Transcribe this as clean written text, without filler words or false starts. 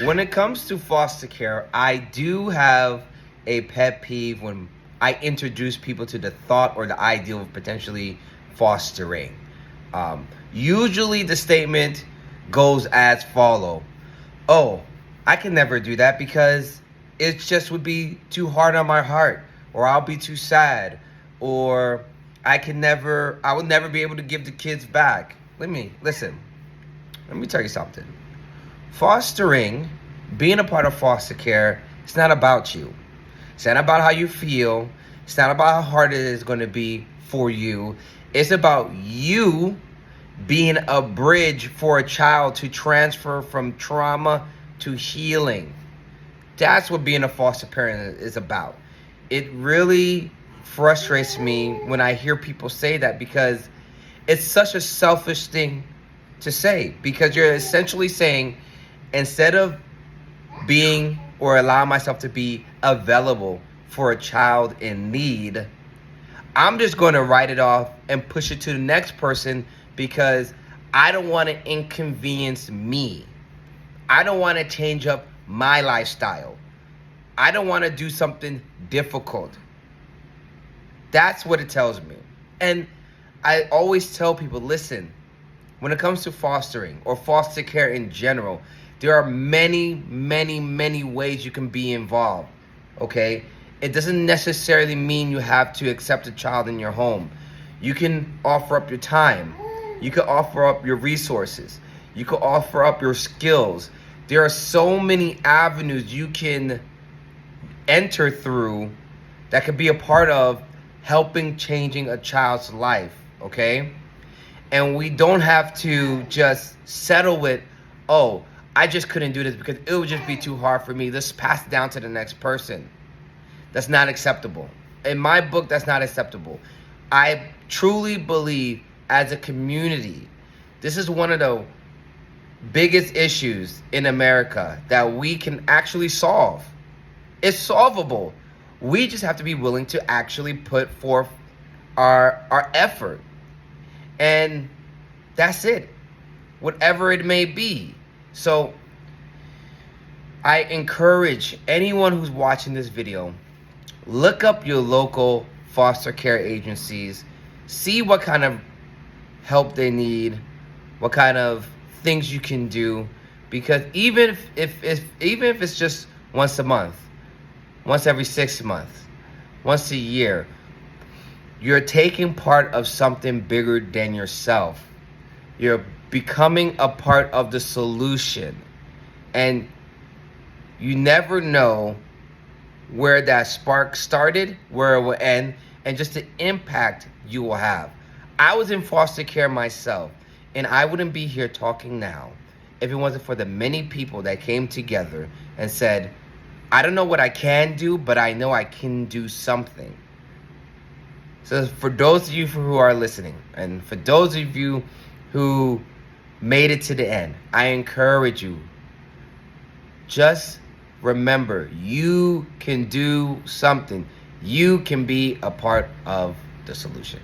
When it comes to foster care, I do have a pet peeve when I introduce people to the thought or the idea of potentially fostering. Usually the statement goes as follow. Oh, I can never do that because it just would be too hard on my heart, or I'll be too sad, or I would never be able to give the kids back. Listen, let me tell you something. Fostering, being a part of foster care, it's not about you. It's not about how you feel. It's not about how hard it is going to be for you. It's about you being a bridge for a child to transfer from trauma to healing. That's what being a foster parent is about. It really frustrates me when I hear people say that because it's such a selfish thing to say, because you're essentially saying, instead of being or allowing myself to be available for a child in need, I'm just going to write it off and push it to the next person because I don't want to inconvenience me. I don't want to change up my lifestyle. I don't want to do something difficult. That's what it tells me. And I always tell people, listen, when it comes to fostering or foster care in general, there are many, many, many ways you can be involved, okay? It doesn't necessarily mean you have to accept a child in your home. You can offer up your time. You can offer up your resources. You can offer up your skills. There are so many avenues you can enter through that could be a part of helping changing a child's life, okay? And we don't have to just settle with, oh, I just couldn't do this because it would just be too hard for me. Let's pass it down to the next person. That's not acceptable. In my book, that's not acceptable. I truly believe as a community, this is one of the biggest issues in America that we can actually solve. It's solvable. We just have to be willing to actually put forth our effort. And that's it. Whatever it may be. So I encourage anyone who's watching this video, look up your local foster care agencies, see what kind of help they need, what kind of things you can do, because even if it's just once a month, once every 6 months, once a year, you're taking part of something bigger than yourself. You're becoming a part of the solution. And you never know where that spark started, where it will end, and just the impact you will have. I was in foster care myself, and I wouldn't be here talking now if it wasn't for the many people that came together and said, I don't know what I can do, but I know I can do something. So for those of you who are listening, and for those of you who made it to the end, I encourage you, just remember, you can do something. You can be a part of the solution.